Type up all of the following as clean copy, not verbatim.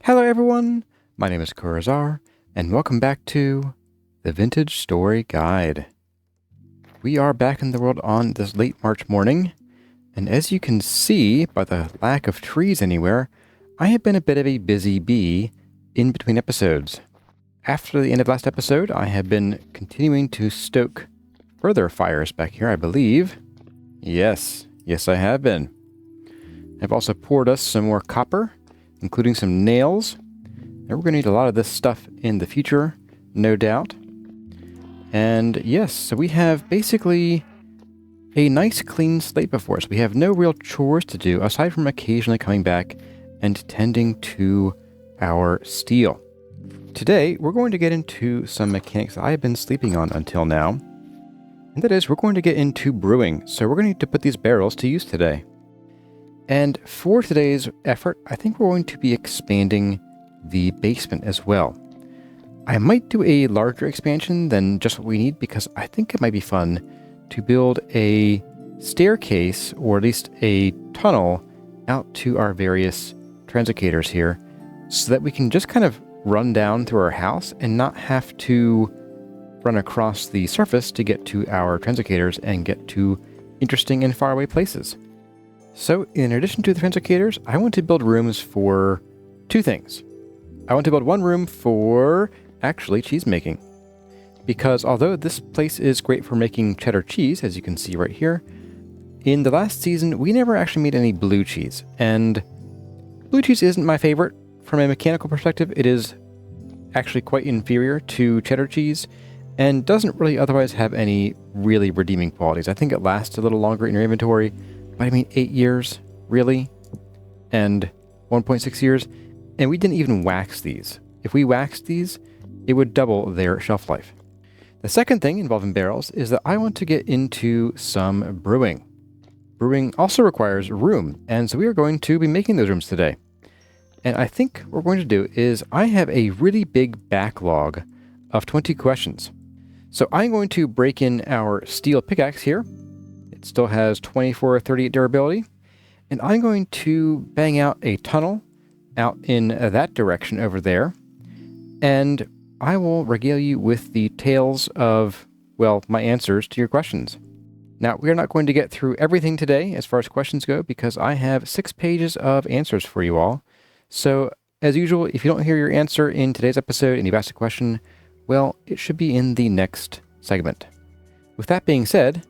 Hello everyone, my name is Kurazar, and welcome back to the Vintage Story Guide. We are back in the world on this late March morning, and as you can see by the lack of trees anywhere, I have been a bit of a busy bee in between episodes. After the end of last episode, I have been continuing to stoke further fires back here, I believe. Yes, I have been. I've also poured us some more copper, including some nails. And we're going to need a lot of this stuff in the future, no doubt. And yes, so we have basically a nice clean slate before us. We have no real chores to do, aside from occasionally coming back and tending to our steel. Today, we're going to get into some mechanics I have been sleeping on until now. And that is, we're going to get into brewing. So we're going to need to put these barrels to use today. And for today's effort, I think we're going to be expanding the basement as well. I might do a larger expansion than just what we need because I think it might be fun to build a staircase, or at least a tunnel, out to our various translocators here so that we can just kind of run down through our house and not have to run across the surface to get to our translocators and get to interesting and faraway places. So, in addition to the translocators, I want to build rooms for two things. I want to build one room for, actually, cheese making. Because although this place is great for making cheddar cheese, as you can see right here, in the last season, we never actually made any blue cheese. And blue cheese isn't my favorite. From a mechanical perspective, it is actually quite inferior to cheddar cheese and doesn't really otherwise have any really redeeming qualities. I think it lasts a little longer in your inventory. But I mean, 8 years, really? And 1.6 years? And we didn't even wax these. If we waxed these, it would double their shelf life. The second thing involving barrels is that I want to get into some brewing. Brewing also requires room, and so we are going to be making those rooms today. And I think what we're going to do is I have a really big backlog of 20 questions. So I'm going to break in our steel pickaxe here. It still has 24-38 durability. And I'm going to bang out a tunnel out in that direction over there. And I will regale you with the tales of, well, my answers to your questions. Now, we're not going to get through everything today as far as questions go because I have 6 pages of answers for you all. So, as usual, if you don't hear your answer in today's episode and you've asked a question, well, it should be in the next segment. With that being said,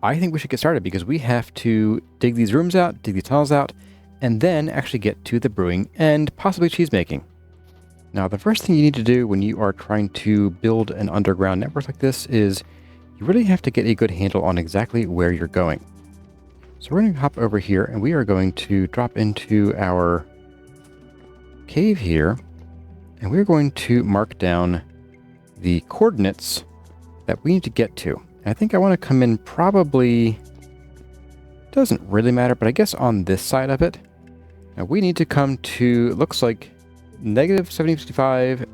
I think we should get started because we have to dig these rooms out, dig these tunnels out, and then actually get to the brewing and possibly cheese making. Now, the first thing you need to do when you are trying to build an underground network like this is you really have to get a good handle on exactly where you're going. So we're going to hop over here and we are going to drop into our cave here, and we're going to mark down the coordinates that we need to get to. I think I want to come in probably, doesn't really matter, but I guess on this side of it. Now we need to come to, looks like, negative 755,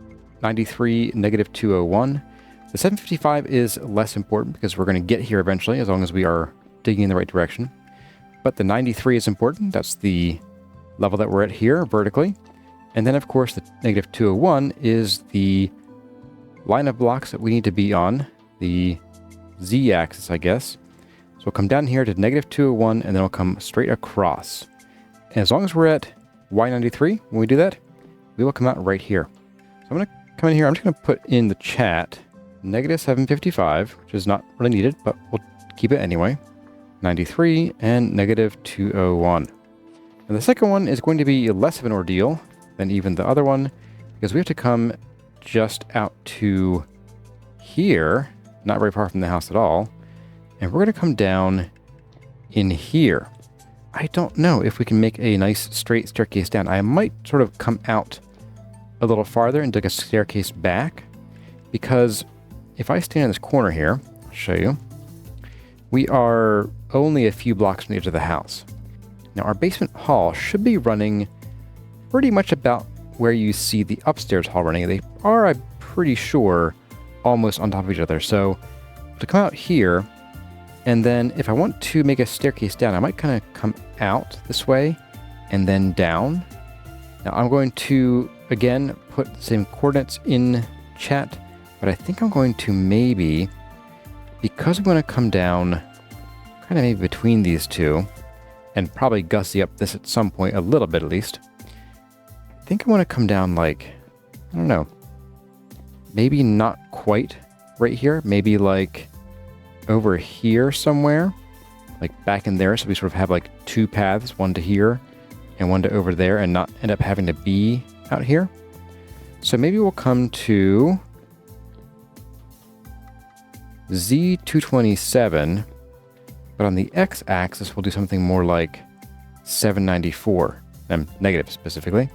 93, negative 201. The 755 is less important because we're going to get here eventually as long as we are digging in the right direction. But the 93 is important. That's the level that we're at here vertically. And then, of course, the negative 201 is the line of blocks that we need to be on, the z-axis, I guess. So we'll come down here to negative 201, and then we'll come straight across. And as long as we're at y93, when we do that, we will come out right here. So I'm going to come in here. I'm just going to put in the chat negative 755, which is not really needed, but we'll keep it anyway. 93 and negative 201. And the second one is going to be less of an ordeal than even the other one, because we have to come just out to here, not very far from the house at all, and we're going to come down in here. I don't know if we can make a nice straight staircase down. I might sort of come out a little farther and dig a staircase back, because if I stand in this corner here, I'll show you, we are only a few blocks from the edge of the house. Now our basement hall should be running pretty much about where you see the upstairs hall running. They are, I'm pretty sure, almost on top of each other. So to come out here, and then if I want to make a staircase down, I might kind of come out this way and then down. Now I'm going to, again, put the same coordinates in chat, but I think I'm going to maybe, because I'm going to come down kind of maybe between these two, and probably gussy up this at some point, a little bit at least. I think I want to come down like, I don't know, maybe not quite right here, maybe like over here somewhere, like back in there, so we sort of have like two paths, one to here and one to over there, and not end up having to be out here. So maybe we'll come to Z227, but on the x-axis we'll do something more like 794, negative specifically.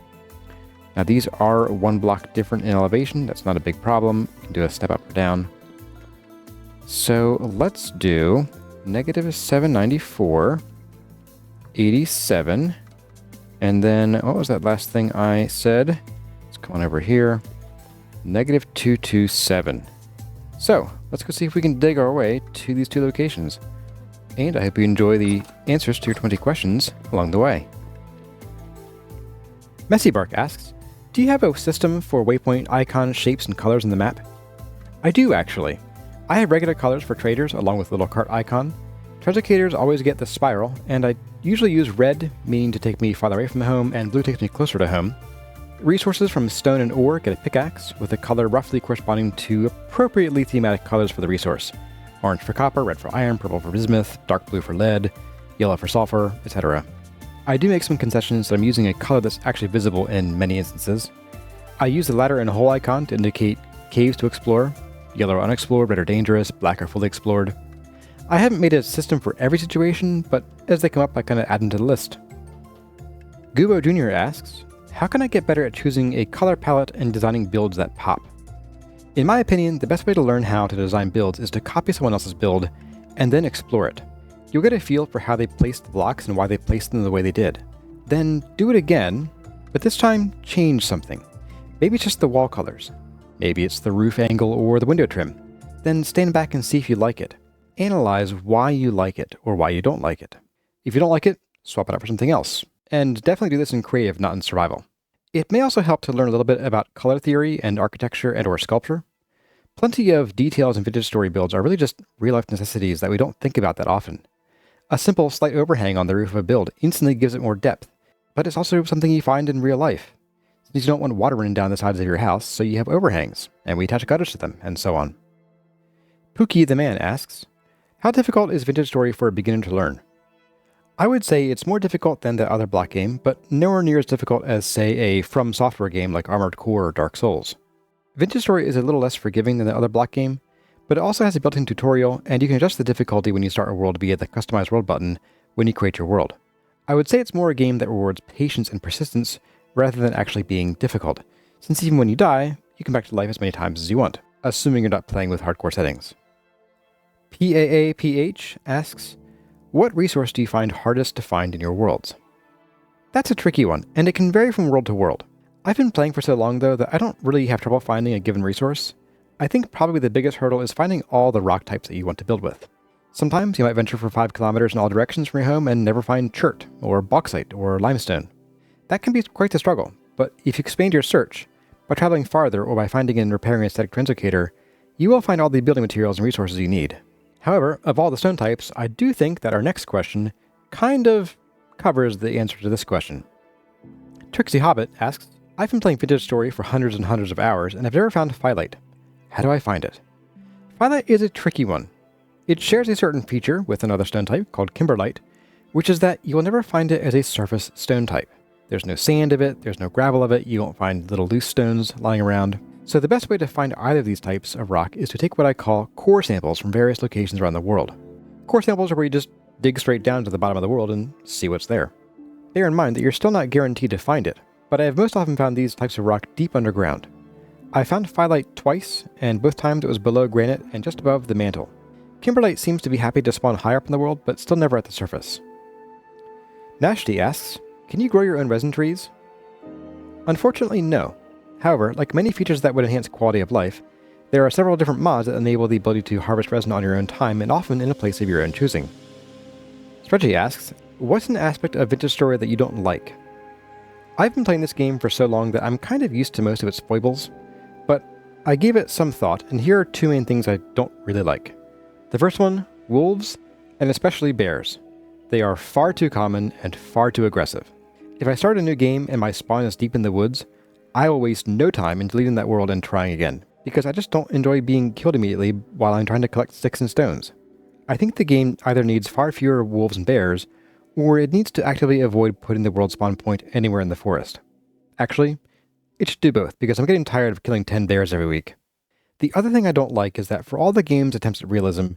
Now these are one block different in elevation. That's not a big problem. You can do a step up or down. So let's do negative 794, 87, and then what was that last thing I said? Let's come on over here. Negative 227. So let's go see if we can dig our way to these two locations. And I hope you enjoy the answers to your 20 questions along the way. Messybark asks, do you have a system for waypoint icon shapes and colors in the map? I do, actually. I have regular colors for traders along with little cart icon. Translocators always get the spiral, and I usually use red, meaning to take me farther away from home, and blue takes me closer to home. Resources from stone and ore get a pickaxe, with a color roughly corresponding to appropriately thematic colors for the resource. Orange for copper, red for iron, purple for bismuth, dark blue for lead, yellow for sulfur, etc. I do make some concessions that I'm using a color that's actually visible in many instances. I use the ladder and hole icon to indicate caves to explore, yellow are unexplored, red are dangerous, black are fully explored. I haven't made a system for every situation, but as they come up I kind of add them to the list. Gubo Jr. asks, how can I get better at choosing a color palette and designing builds that pop? In my opinion, the best way to learn how to design builds is to copy someone else's build and then explore it. You'll get a feel for how they placed the blocks and why they placed them the way they did. Then do it again, but this time change something. Maybe it's just the wall colors. Maybe it's the roof angle or the window trim. Then stand back and see if you like it. Analyze why you like it or why you don't like it. If you don't like it, swap it out for something else. And definitely do this in creative, not in survival. It may also help to learn a little bit about color theory and architecture and or sculpture. Plenty of details in vintage story builds are really just real-life necessities that we don't think about that often. A simple slight overhang on the roof of a build instantly gives it more depth, but it's also something you find in real life. Since you don't want water running down the sides of your house, so you have overhangs, and we attach gutters to them, and so on. Pookie the Man asks, how difficult is vintage story for a beginner to learn? I would say it's more difficult than that other block game, but nowhere near as difficult as, say, a From Software game like Armored Core or Dark Souls. Vintage Story is a little less forgiving than the other block game, but it also has a built-in tutorial, and you can adjust the difficulty when you start a world via the Customize World button when you create your world. I would say it's more a game that rewards patience and persistence rather than actually being difficult, since even when you die, you come back to life as many times as you want, assuming you're not playing with hardcore settings. PAAPH asks, what resource do you find hardest to find in your worlds? That's a tricky one, and it can vary from world to world. I've been playing for so long though that I don't really have trouble finding a given resource. I think probably the biggest hurdle is finding all the rock types that you want to build with. Sometimes you might venture for 5 kilometers in all directions from your home and never find chert, or bauxite, or limestone. That can be quite the struggle, but if you expand your search, by traveling farther or by finding and repairing a static translocator, you will find all the building materials and resources you need. However, of all the stone types, I do think that our next question kind of covers the answer to this question. Trixie Hobbit asks, I've been playing Vintage Story for hundreds and hundreds of hours and have never found Phyllite. How do I find it? Phyllite is a tricky one. It shares a certain feature with another stone type called Kimberlite, which is that you will never find it as a surface stone type. There's no sand of it, there's no gravel of it, you won't find little loose stones lying around. So the best way to find either of these types of rock is to take what I call core samples from various locations around the world. Core samples are where you just dig straight down to the bottom of the world and see what's there. Bear in mind that you're still not guaranteed to find it, but I have most often found these types of rock deep underground. I found Phyllite twice, and both times it was below granite and just above the mantle. Kimberlite seems to be happy to spawn higher up in the world, but still never at the surface. Nashti asks, can you grow your own resin trees? Unfortunately, no. However, like many features that would enhance quality of life, there are several different mods that enable the ability to harvest resin on your own time and often in a place of your own choosing. Spreadsheet asks, what's an aspect of Vintage Story that you don't like? I've been playing this game for so long that I'm kind of used to most of its foibles, but I gave it some thought, and here are two main things I don't really like. The first one, wolves, and especially bears. They are far too common and far too aggressive. If I start a new game and my spawn is deep in the woods, I will waste no time in deleting that world and trying again, because I just don't enjoy being killed immediately while I'm trying to collect sticks and stones. I think the game either needs far fewer wolves and bears, or it needs to actively avoid putting the world spawn point anywhere in the forest. Actually, it should do both, because I'm getting tired of killing 10 bears every week. The other thing I don't like is that for all the game's attempts at realism,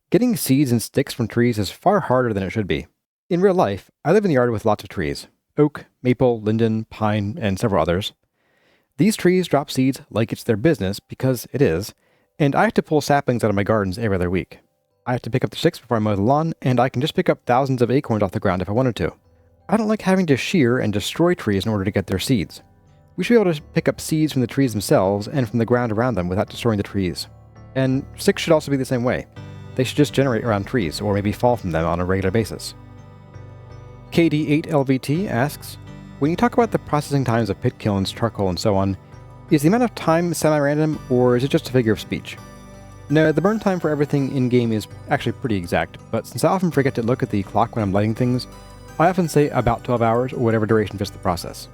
getting seeds and sticks from trees is far harder than it should be. In real life, I live in a yard with lots of trees: oak, maple, linden, pine, and several others. These trees drop seeds like it's their business, because it is, and I have to pull saplings out of my gardens every other week. I have to pick up the sticks before I mow the lawn, and I can just pick up thousands of acorns off the ground if I wanted to. I don't like having to shear and destroy trees in order to get their seeds. We should be able to pick up seeds from the trees themselves and from the ground around them without destroying the trees. And sticks should also be the same way. They should just generate around trees, or maybe fall from them on a regular basis. KD8LVT asks, when you talk about the processing times of pit kilns, charcoal, and so on, is the amount of time semi-random, or is it just a figure of speech? No, the burn time for everything in-game is actually pretty exact, but since I often forget to look at the clock when I'm lighting things, I often say about 12 hours or whatever duration fits the process.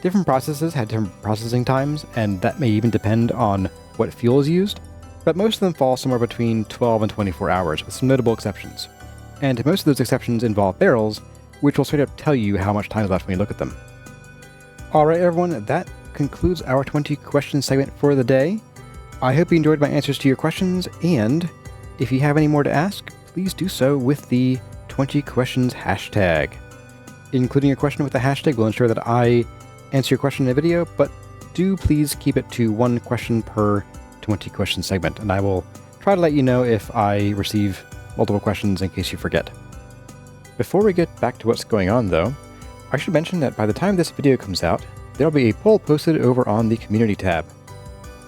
Different processes have different processing times, and that may even depend on what fuel is used, but most of them fall somewhere between 12 and 24 hours, with some notable exceptions. And most of those exceptions involve barrels, which will straight up tell you how much time is left when you look at them. Alright everyone, that concludes our 20 questions segment for the day. I hope you enjoyed my answers to your questions, and if you have any more to ask, please do so with the 20 questions hashtag. Including a question with the hashtag will ensure that I answer your question in a video, but do please keep it to one question per 20 question segment, and I will try to let you know if I receive multiple questions in case you forget. Before we get back to what's going on though, I should mention that by the time this video comes out, there will be a poll posted over on the community tab.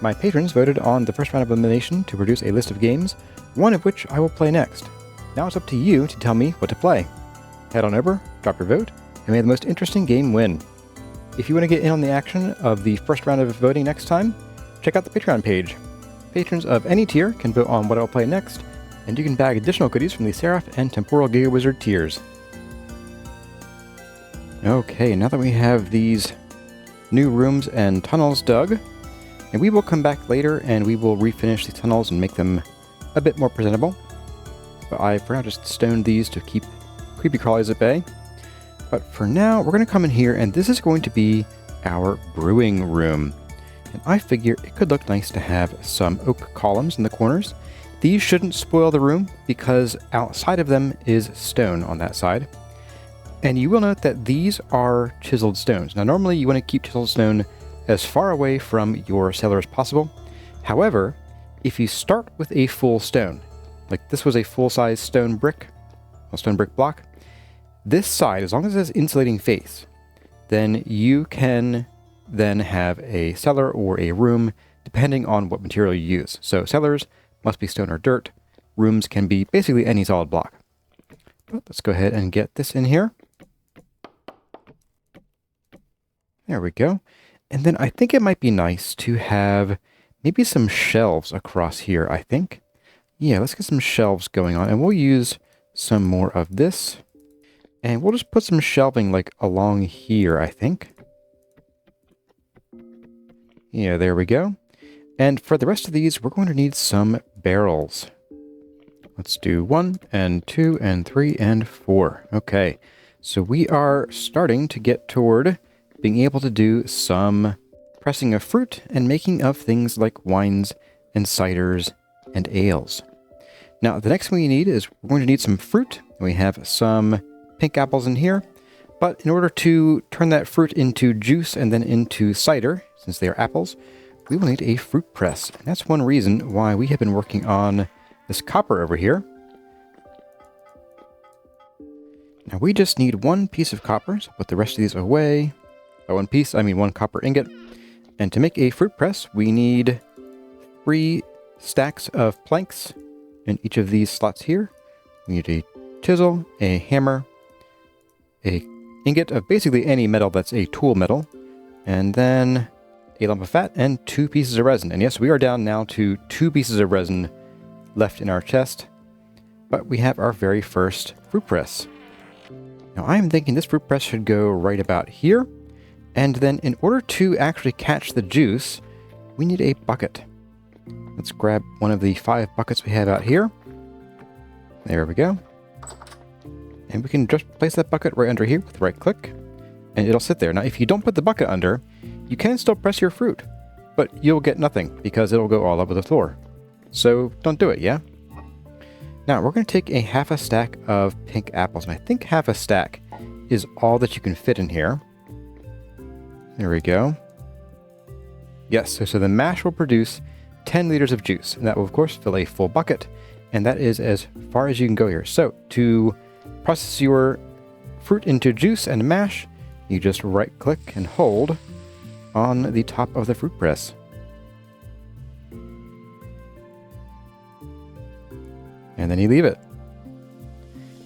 My patrons voted on the first round of elimination to produce a list of games, one of which I will play next. Now it's up to you to tell me what to play. Head on over, drop your vote, and may the most interesting game win. If you want to get in on the action of the first round of voting next time, check out the Patreon page. Patrons of any tier can vote on what I'll play next, and you can bag additional goodies from the Seraph and Temporal Giga Wizard tiers. Okay, now that we have these new rooms and tunnels dug, and we will come back later and we will refinish these tunnels and make them a bit more presentable. But I for now just stoned these to keep creepy crawlies at bay. But for now, we're going to come in here, and this is going to be our brewing room. And I figure it could look nice to have some oak columns in the corners. These shouldn't spoil the room, because outside of them is stone on that side. And you will note that these are chiseled stones. Now normally you want to keep chiseled stone as far away from your cellar as possible. However, if you start with a full stone, like this was a full-size stone brick, a stone brick block, this side, as long as it has insulating face, then you can then have a cellar or a room depending on what material you use. So cellars must be stone or dirt. Rooms can be basically any solid block. But let's go ahead and get this in here. There we go. And then I think it might be nice to have maybe some shelves across here, I think. Yeah, let's get some shelves going on, and we'll use some more of this. And we'll just put some shelving like along here, I think. Yeah, there we go. And for the rest of these, we're going to need some barrels. Let's do 1 and 2 and 3 and 4. Okay, so we are starting to get toward being able to do some pressing of fruit and making of things like wines and ciders and ales. Now, the next thing we need is we're going to need some fruit. We have some pink apples in here, but in order to turn that fruit into juice and then into cider, since they are apples, we will need a fruit press. And that's one reason why we have been working on this copper over here. Now we just need one piece of copper, so put the rest of these away. By one piece, I mean one copper ingot. And to make a fruit press, we need 3 stacks of planks in each of these slots here. We need a chisel, a hammer, a ingot of basically any metal that's a tool metal, and then a lump of fat and 2 pieces of resin. And yes, we are down now to 2 pieces of resin left in our chest, but we have our very first fruit press. Now I'm thinking this fruit press should go right about here, and then in order to actually catch the juice, we need a bucket. Let's grab one of the 5 buckets we have out here. There we go. And we can just place that bucket right under here with right click, and it'll sit there. Now if you don't put the bucket under, you can still press your fruit, but you'll get nothing because it'll go all over the floor. So don't do it, yeah? Now we're going to take a half a stack of pink apples, and I think half a stack is all that you can fit in here. There we go. Yes, so the mash will produce 10 liters of juice, and that will of course fill a full bucket, and that is as far as you can go here. So to process your fruit into juice and mash, you just right click and hold on the top of the fruit press. And then you leave it.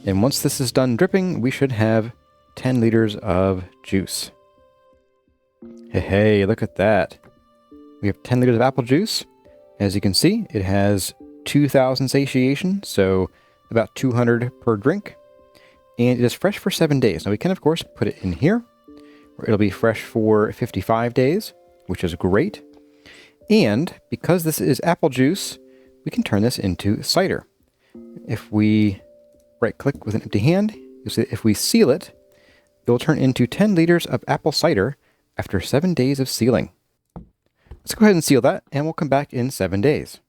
And once this is done dripping, we should have 10 liters of juice. Hey, look at that. We have 10 liters of apple juice. As you can see, it has 2,000 satiation, so about 200 per drink. And it is fresh for 7 days. Now we can, of course, put it in here, where it'll be fresh for 55 days, which is great. And because this is apple juice, we can turn this into cider. If we right-click with an empty hand, you'll see that if we seal it, it will turn into 10 liters of apple cider after 7 days of sealing. Let's go ahead and seal that, and we'll come back in 7 days.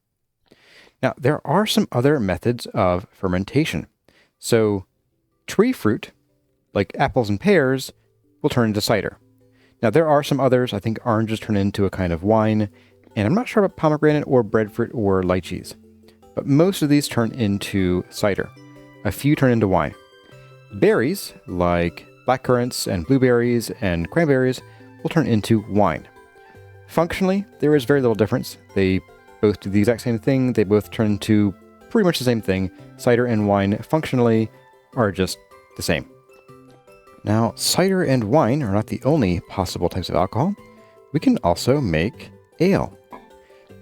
Now, there are some other methods of fermentation. So, tree fruit, like apples and pears, will turn into cider. Now, there are some others. I think oranges turn into a kind of wine, and I'm not sure about pomegranate or breadfruit or lychees. But most of these turn into cider. A few turn into wine. Berries, like blackcurrants and blueberries and cranberries, will turn into wine. Functionally, there is very little difference. They both do the exact same thing. They both turn into pretty much the same thing. Cider and wine functionally are just the same. Now, cider and wine are not the only possible types of alcohol. We can also make ale.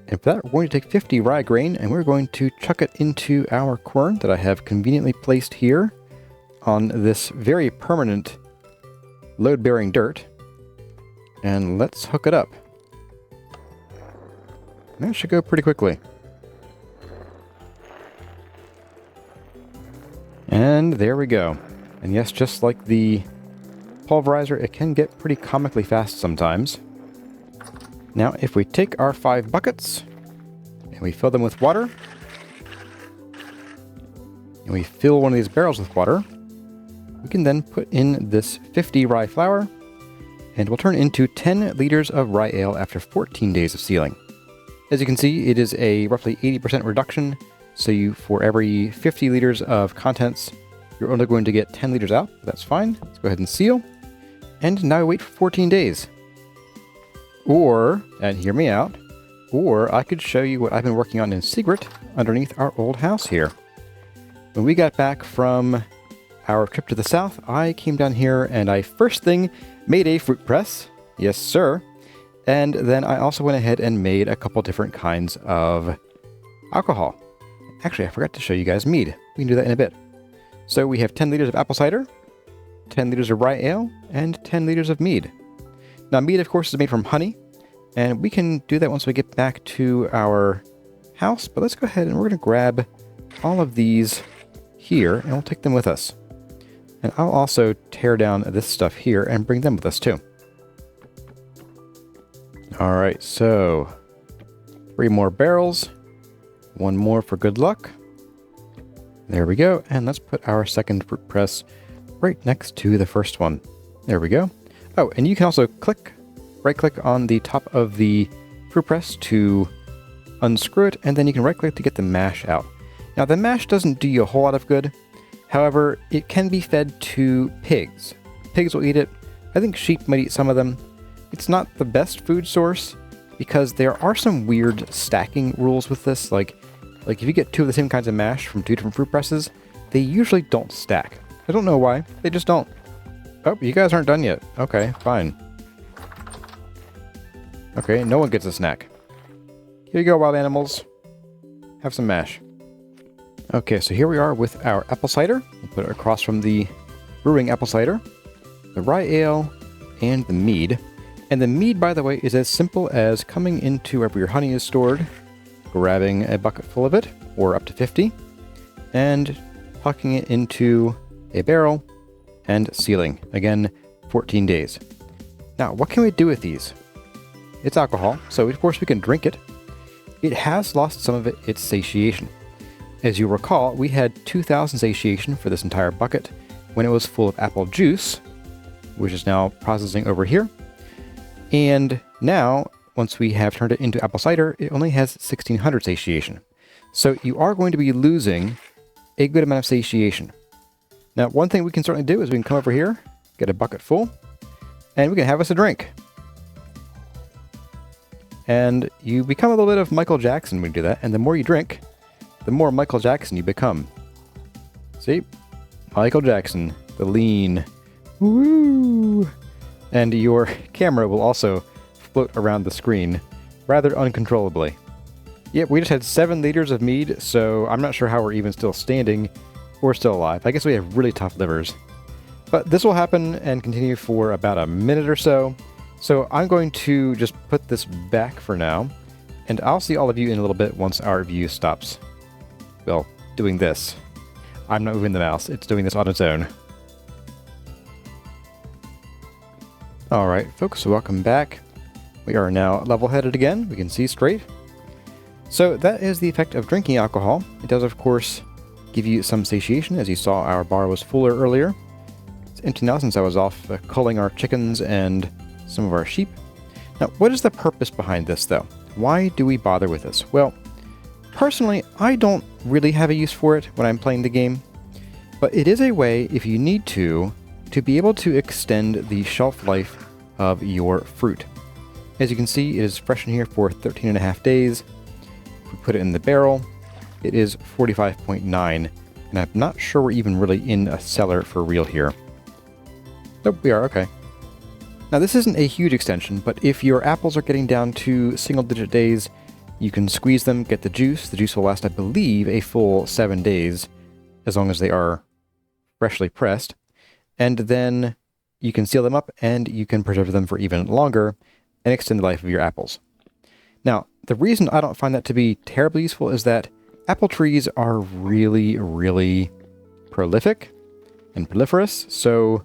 And for that, we're going to take 50 rye grain, and we're going to chuck it into our quern that I have conveniently placed here on this very permanent load-bearing dirt. And let's hook it up. That should go pretty quickly. And there we go. And yes, just like the pulverizer, it can get pretty comically fast sometimes. Now, if we take our 5 buckets and we fill them with water, and we fill one of these barrels with water, we can then put in this 50 rye flour, and we'll turn into 10 liters of rye ale after 14 days of sealing. As you can see, it is a roughly 80% reduction, so for every 50 liters of contents, you're only going to get 10 liters out. That's fine. Let's go ahead and seal. And now we wait for 14 days. Or, and hear me out, or I could show you what I've been working on in secret underneath our old house here. When we got back from our trip to the south, I came down here and I first thing made a fruit press. Yes, sir. And then I also went ahead and made a couple different kinds of alcohol. Actually, I forgot to show you guys mead. We can do that in a bit. So we have 10 liters of apple cider, 10 liters of rye ale, and 10 liters of mead. Now, mead, of course, is made from honey, and we can do that once we get back to our house. But let's go ahead and we're going to grab all of these here, and we'll take them with us. And I'll also tear down this stuff here and bring them with us, too. All right, so 3 more barrels, 1 more for good luck. There we go, and let's put our second fruit press right next to the first one. There we go. Oh, and you can also right-click on the top of the fruit press to unscrew it, and then you can right-click to get the mash out. Now, the mash doesn't do you a whole lot of good. However, it can be fed to pigs. Pigs will eat it. I think sheep might eat some of them. It's not the best food source because there are some weird stacking rules with this. Like if you get 2 of the same kinds of mash from 2 different fruit presses, they usually don't stack. I don't know why. They just don't. Oh, you guys aren't done yet. Okay, fine. Okay, no one gets a snack. Here you go, wild animals. Have some mash. Okay, so here we are with our apple cider. We'll put it across from the brewing apple cider, the rye ale, and the mead. And the mead, by the way, is as simple as coming into wherever your honey is stored, grabbing a bucket full of it, or up to 50, and tucking it into a barrel and sealing. Again, 14 days. Now, what can we do with these? It's alcohol, so of course we can drink it. It has lost some of its satiation. As you recall, we had 2,000 satiation for this entire bucket when it was full of apple juice, which is now processing over here. And now, once we have turned it into apple cider, it only has 1,600 satiation. So you are going to be losing a good amount of satiation. Now, one thing we can certainly do is we can come over here, get a bucket full, and we can have us a drink. And you become a little bit of Michael Jackson when you do that, and the more you drink, the more Michael Jackson you become. See? Michael Jackson, the lean. Woo! And your camera will also float around the screen rather uncontrollably. Yep, we just had 7 liters of mead, so I'm not sure how we're even still standing or still alive. I guess we have really tough livers. But this will happen and continue for about a minute or so. So I'm going to just put this back for now, and I'll see all of you in a little bit once our view stops. Well, doing this. I'm not moving the mouse, it's doing this on its own. Alright folks, welcome back. We are now level-headed again, we can see straight. So that is the effect of drinking alcohol. It does of course give you some satiation, as you saw our bar was fuller earlier. It's empty now since I was off culling our chickens and some of our sheep. Now, what is the purpose behind this though? Why do we bother with this? Well, personally, I don't really have a use for it when I'm playing the game, but it is a way, if you need to be able to extend the shelf life of your fruit. As you can see, it is fresh in here for 13.5 days. If we put it in the barrel, it is 45.9, and I'm not sure we're even really in a cellar for real here. Nope, we are, okay. Now this isn't a huge extension, but if your apples are getting down to single-digit days, you can squeeze them, get the juice. The juice will last, I believe, a full 7 days, as long as they are freshly pressed. And then you can seal them up, and you can preserve them for even longer, and extend the life of your apples. Now, the reason I don't find that to be terribly useful is that apple trees are really, really prolific and proliferous, so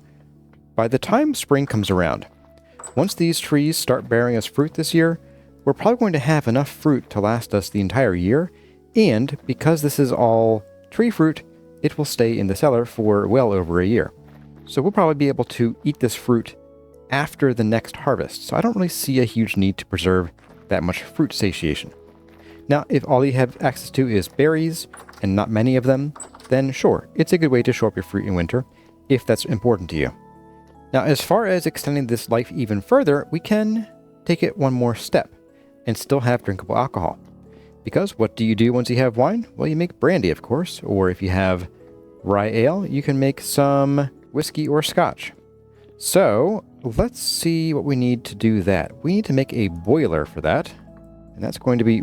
by the time spring comes around, once these trees start bearing us fruit this year, we're probably going to have enough fruit to last us the entire year, and because this is all tree fruit, it will stay in the cellar for well over a year. So we'll probably be able to eat this fruit after the next harvest, so I don't really see a huge need to preserve that much fruit satiation. Now, if all you have access to is berries, and not many of them, then sure, it's a good way to shore up your fruit in winter, if that's important to you. Now, as far as extending this life even further, we can take it one more step and still have drinkable alcohol. Because what do you do once you have wine? Well, you make brandy, of course, or if you have rye ale, you can make some whiskey or scotch. So let's see what we need to do that. We need to make a boiler for that, and that's going to be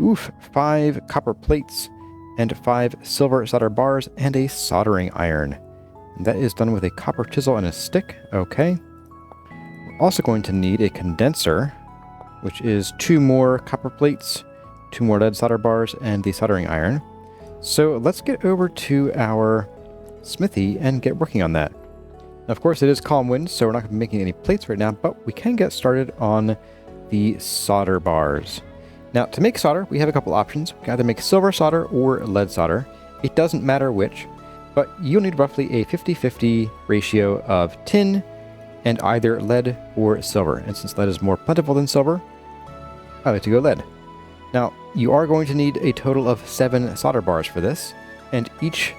5 copper plates and 5 silver solder bars and a soldering iron. And that is done with a copper chisel and a stick. Okay. We're also going to need a condenser, which is 2 more copper plates, 2 more lead solder bars, and the soldering iron. So let's get over to our smithy and get working on that. Now, of course, it is calm wind, so we're not going to be making any plates right now, but we can get started on the solder bars. Now, to make solder, we have a couple options. We can either make silver solder or lead solder. It doesn't matter which, but you'll need roughly a 50-50 ratio of tin and either lead or silver. And since lead is more plentiful than silver, I like to go lead. Now, you are going to need a total of 7 solder bars for this, and each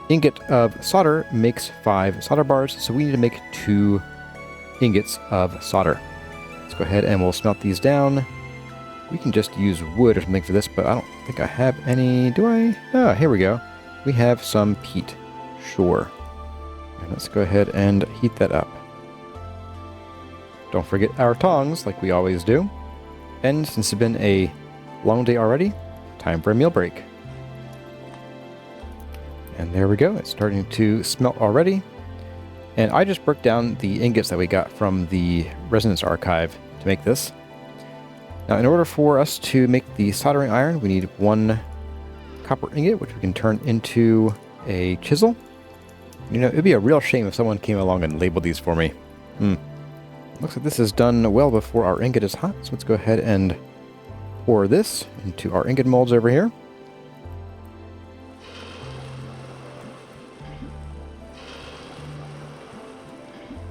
ingot of solder makes 5 solder bars, so we need to make 2 ingots of solder. Let's go ahead and we'll smelt these down. We can just use wood or something for this, but I don't think I have any, do I? Ah, here we go. We have some peat. Sure. And let's go ahead and heat that up. Don't forget our tongs, like we always do. And since it's been a long day already, time for a meal break. And there we go. It's starting to smelt already. And I just broke down the ingots that we got from the resonance archive to make this. Now, in order for us to make the soldering iron, we need 1 copper ingot, which we can turn into a chisel. You know, it'd be a real shame if someone came along and labeled these for me. Looks like this is done well before our ingot is hot, so let's go ahead and pour this into our ingot molds over here.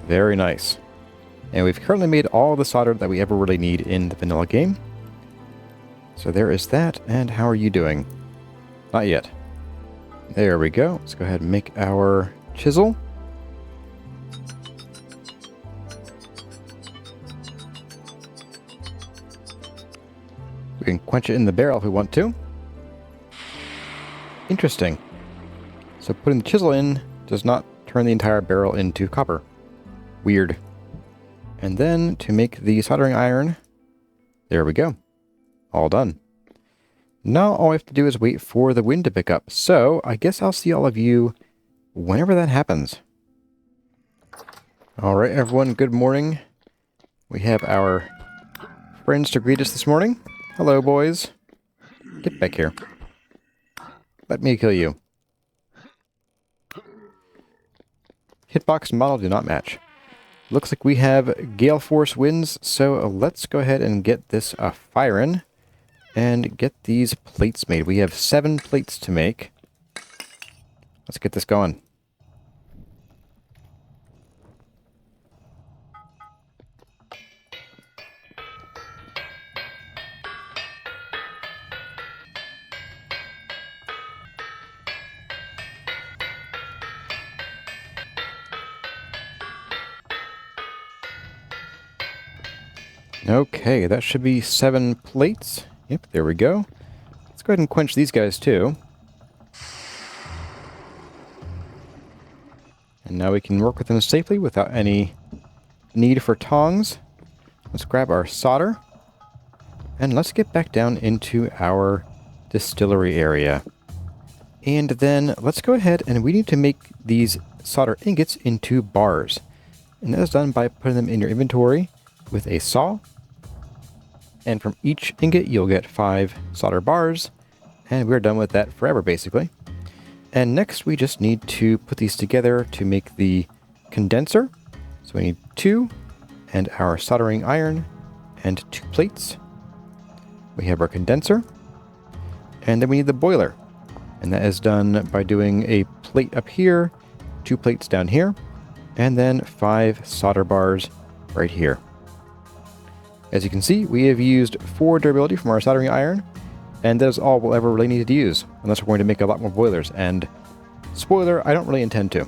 Very nice. And we've currently made all the solder that we ever really need in the vanilla game. So there is that, and how are you doing? Not yet. There we go. Let's go ahead and make our chisel. We can quench it in the barrel if we want to. Interesting. So putting the chisel in does not turn the entire barrel into copper. Weird. And then to make the soldering iron, there we go. All done. Now all we have to do is wait for the wind to pick up. So I guess I'll see all of you whenever that happens. All right, everyone, good morning. We have our friends to greet us this morning. Hello, boys. Get back here. Let me kill you. Hitbox model do not match. Looks like we have gale force winds, so let's go ahead and get this firing and get these plates made. We have 7 plates to make. Let's get this going. Okay, that should be 7 plates. Yep, there we go. Let's go ahead and quench these guys too. And now we can work with them safely without any need for tongs. Let's grab our solder. And let's get back down into our distillery area. And then let's go ahead and we need to make these solder ingots into bars. And that is done by putting them in your inventory with a saw. And from each ingot, you'll get 5 solder bars. And we're done with that forever, basically. And next, we just need to put these together to make the condenser. So we need 2, and our soldering iron, and 2 plates. We have our condenser. And then we need the boiler. And that is done by doing a plate up here, 2 plates down here, and then 5 solder bars right here. As you can see, we have used 4 durability from our soldering iron, and that is all we'll ever really need to use, unless we're going to make a lot more boilers, and spoiler, I don't really intend to.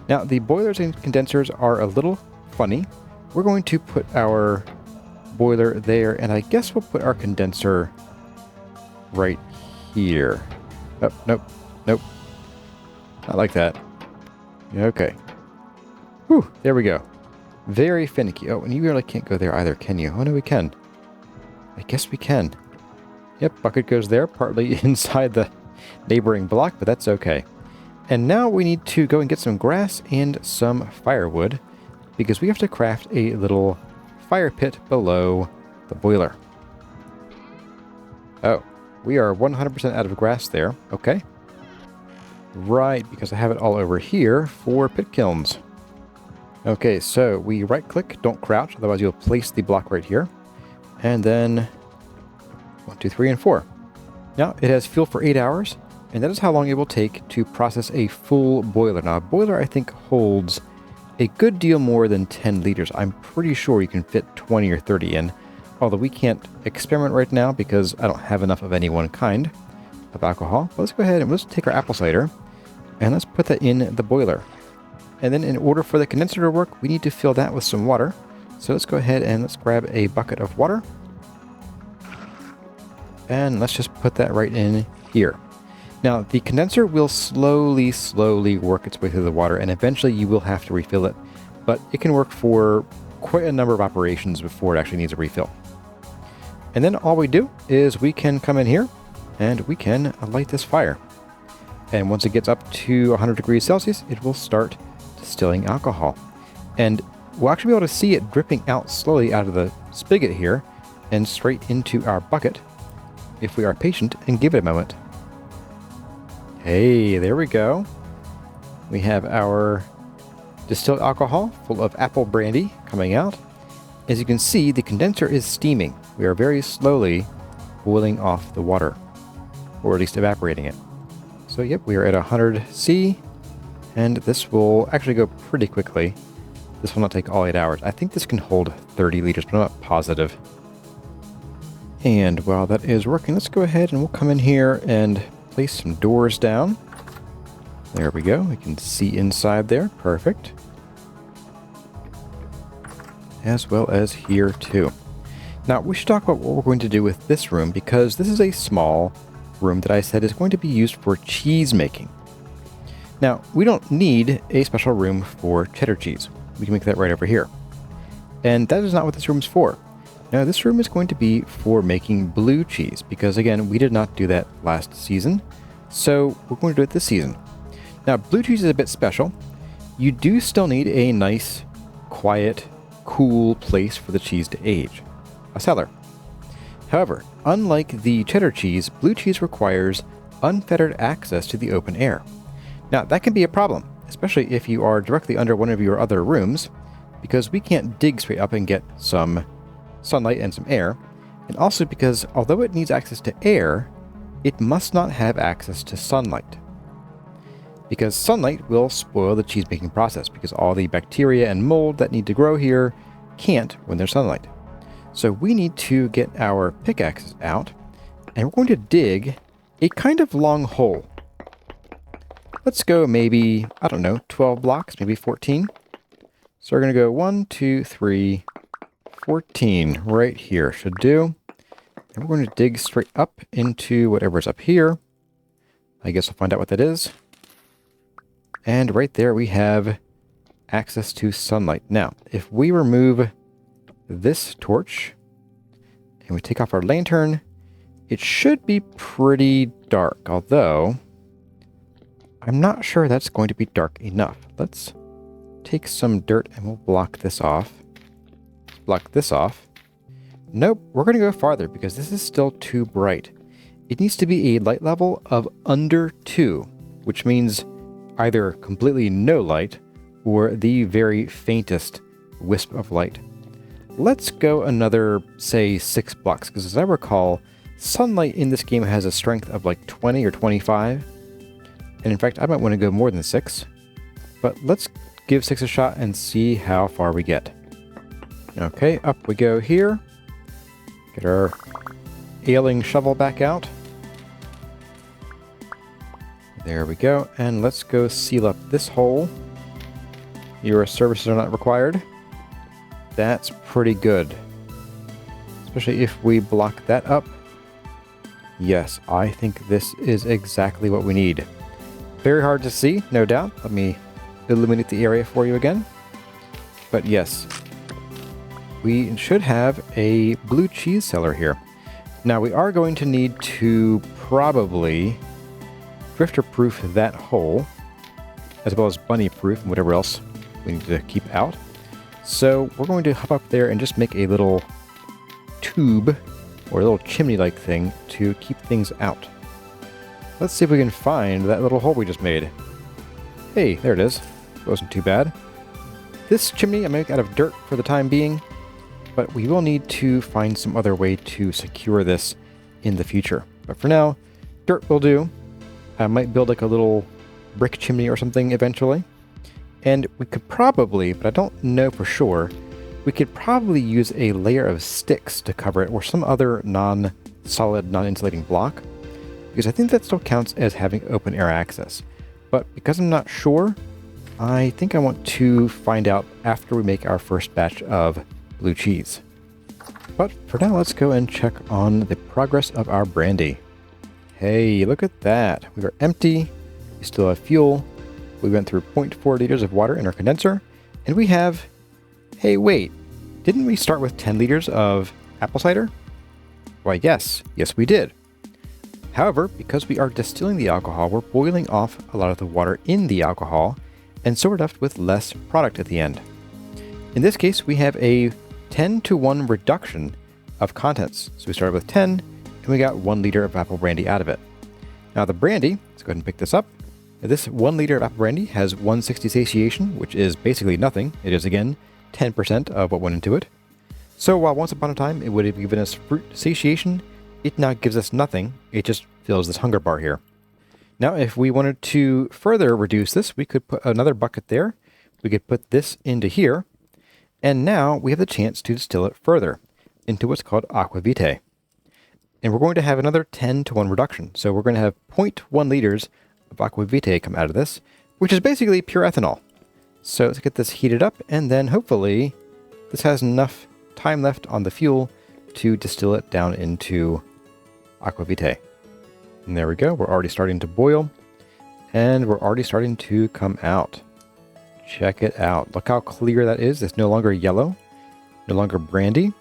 Now, the boilers and condensers are a little funny. We're going to put our boiler there, and I guess we'll put our condenser right here. Oh, nope, nope. Not like that. Okay. Whew, there we go. Very finicky. Oh, and you really can't go there either, can you? Oh, no, we can. I guess we can. Yep, bucket goes there, partly inside the neighboring block, but that's okay. And now we need to go and get some grass and some firewood, because we have to craft a little fire pit below the boiler. Oh, we are 100% out of grass there. Okay. Right, because I have it all over here for pit kilns. Okay, so we right-click, don't crouch, otherwise you'll place the block right here. And then 1, 2, 3, and 4. Now, it has fuel for 8 hours, and that is how long it will take to process a full boiler. Now, a boiler, I think, holds a good deal more than 10 liters. I'm pretty sure you can fit 20 or 30 in, although we can't experiment right now because I don't have enough of any one kind of alcohol. But let's go ahead and let's take our apple cider, and let's put that in the boiler. And then in order for the condenser to work, we need to fill that with some water. So let's go ahead and let's grab a bucket of water. And let's just put that right in here. Now, the condenser will slowly work its way through the water, and eventually you will have to refill it. But it can work for quite a number of operations before it actually needs a refill. And then all we do is we can come in here and we can light this fire. And once it gets up to 100 degrees Celsius, it will start distilling alcohol. And we'll actually be able to see it dripping out slowly out of the spigot here and straight into our bucket if we are patient and give it a moment. Hey, there we go. We have our distilled alcohol full of apple brandy coming out. As you can see, the condenser is steaming. We are very slowly boiling off the water, or at least evaporating it. So yep, we are at 100 C, and this will actually go pretty quickly. This will not take all 8 hours. I think this can hold 30 liters, but I'm not positive. And while that is working, let's go ahead and we'll come in here and place some doors down. There we go. We can see inside there. Perfect. As well as here too. Now we should talk about what we're going to do with this room, because this is a small room that I said is going to be used for cheese making. Now we don't need a special room for cheddar cheese. We can make that right over here. And that is not what this room is for. Now this room is going to be for making blue cheese, because again, we did not do that last season. So we're going to do it this season. Now blue cheese is a bit special. You do still need a nice, quiet, cool place for the cheese to age. A cellar. However, unlike the cheddar cheese, blue cheese requires unfettered access to the open air. Now that can be a problem, especially if you are directly under one of your other rooms, because we can't dig straight up and get some sunlight and some air, and also because although it needs access to air, it must not have access to sunlight. Because sunlight will spoil the cheese making process, because all the bacteria and mold that need to grow here can't when there's sunlight. So we need to get our pickaxes out, and we're going to dig a kind of long hole. Let's go maybe, I don't know, 12 blocks, maybe 14. So we're going to go 1, 2, 3, 14 right here should do. And we're going to dig straight up into whatever's up here. I guess we'll find out what that is. And right there we have access to sunlight. Now, if we remove this torch and we take off our lantern, it should be pretty dark, although I'm not sure that's going to be dark enough. Let's take some dirt and we'll block this off. Block this off. Nope, we're going to go farther because this is still too bright. It needs to be a light level of under 2, which means either completely no light or the very faintest wisp of light. Let's go another, say, 6 blocks, because as I recall, sunlight in this game has a strength of like 20 or 25. And in fact, I might want to go more than 6. But let's give 6 a shot and see how far we get. Okay, up we go here. Get our ailing shovel back out. There we go. And let's go seal up this hole. Your services are not required. That's pretty good. Especially if we block that up. Yes, I think this is exactly what we need. Very hard to see, no doubt. Let me illuminate the area for you again. But yes, we should have a blue cheese cellar here. Now we are going to need to probably drifter-proof that hole, as well as bunny-proof and whatever else we need to keep out. So we're going to hop up there and just make a little tube or a little chimney-like thing to keep things out. Let's see if we can find that little hole we just made. Hey, there it is. It wasn't too bad. This chimney I make out of dirt for the time being, but we will need to find some other way to secure this in the future. But for now, dirt will do. I might build like a little brick chimney or something eventually. And we could probably, but I don't know for sure, we could probably use a layer of sticks to cover it or some other non-solid, non-insulating block, because I think that still counts as having open air access. But because I'm not sure, I think I want to find out after we make our first batch of blue cheese. But for now, let's go and check on the progress of our brandy. Hey, look at that. We are empty. We still have fuel. We went through 0.4 liters of water in our condenser. And we have... Hey, wait. didn't we start with 10 liters of apple cider? Why, yes we did. However, because we are distilling the alcohol, we're boiling off a lot of the water in the alcohol, and so we're left with less product at the end. In this case, we have a 10-to-1 reduction of contents. So we started with 10, and we got 1 liter of apple brandy out of it. Now the brandy, let's go ahead and pick this up. This 1 liter of apple brandy has 160 satiation, which is basically nothing. It is, again, 10% of what went into it. So while once upon a time it would have given us fruit satiation, it now gives us nothing. It just fills this hunger bar here. Now, if we wanted to further reduce this, we could put another bucket there. We could put this into here. And now we have the chance to distill it further into what's called aqua vitae. And we're going to have another 10-to-1 reduction. So we're going to have 0.1 liters of aqua vitae come out of this, which is basically pure ethanol. So let's get this heated up, and then hopefully this has enough time left on the fuel to distill it down into aqua vitae. And there we go. We're already starting to boil, and we're already starting to come out. Check it out. Look how clear that is. It's no longer yellow, no longer brandy.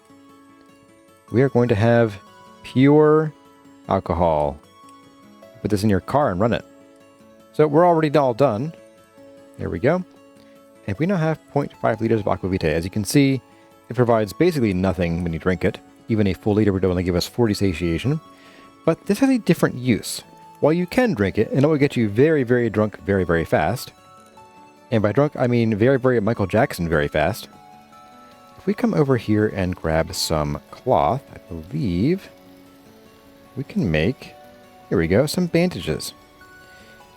We are going to have pure alcohol. Put this in your car and run it. So we're already all done. There we go. And we now have 0.5 liters of aqua vitae. As you can see, it provides basically nothing when you drink it. Even a full liter would only give us 40 satiation. But this has a different use. While you can drink it, and it will get you very, very drunk very, very fast. And by drunk, I mean very, very Michael Jackson very fast. If we come over here and grab some cloth, I believe we can make, here we go, some bandages.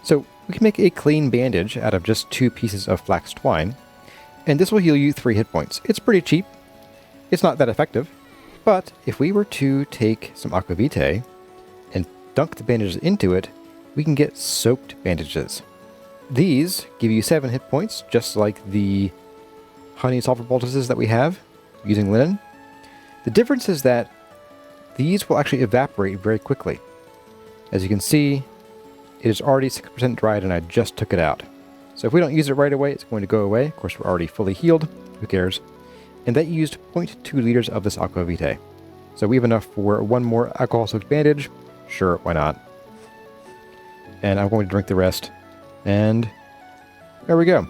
So we can make a clean bandage out of just 2 pieces of flax twine, and this will heal you 3 hit points. It's pretty cheap. It's not that effective, but if we were to take some aqua vitae and dunk the bandages into it, we can get soaked bandages. These give you 7 hit points, just like the honey sulfur poultices that we have using linen. The difference is that these will actually evaporate very quickly. As you can see, it is already 6% dried and I just took it out. So if we don't use it right away, it's going to go away. Of course, we're already fully healed. Who cares? And that used 0.2 liters of this aqua vitae. So we have enough for 1 more alcohol-soaked bandage. Sure, why not? And I'm going to drink the rest. And there we go.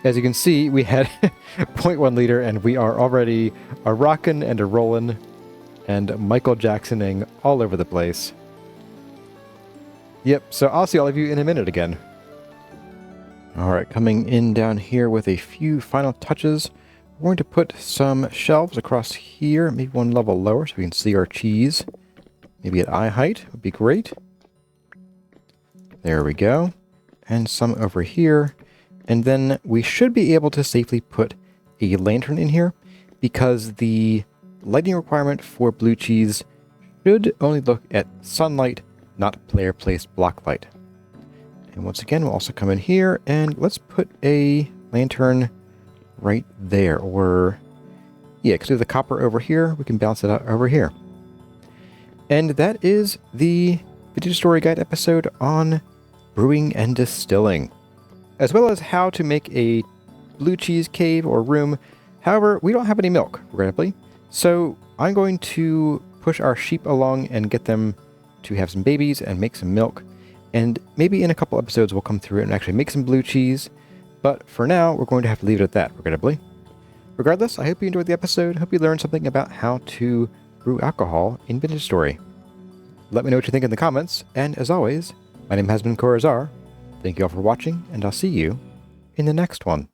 As you can see, we had 0.1 liter, and we are already a rockin' and a rollin' and Michael Jacksoning all over the place. Yep, so I'll see all of you in a minute again. Alright, coming in down here with a few final touches. We're going to put some shelves across here, maybe 1 level lower so we can see our cheese. Maybe at eye height would be great. There we go. And some over here. And then we should be able to safely put a lantern in here because the lighting requirement for blue cheese should only look at sunlight, not player-placed block light. And once again, we'll also come in here and let's put a lantern right there. Or, yeah, because we have the copper over here, we can balance it out over here. And that is the Vintage Story Guide episode on brewing and distilling, as well as how to make a blue cheese cave or room. However, we don't have any milk, regrettably, so I'm going to push our sheep along and get them to have some babies and make some milk, and maybe in a couple episodes we'll come through and actually make some blue cheese, but for now we're going to have to leave it at that, regrettably. Regardless, I hope you enjoyed the episode. Hope you learned something about how to brew alcohol in Vintage Story. Let me know what you think in the comments, and as always, my name has been Corazar. Thank you all for watching, and I'll see you in the next one.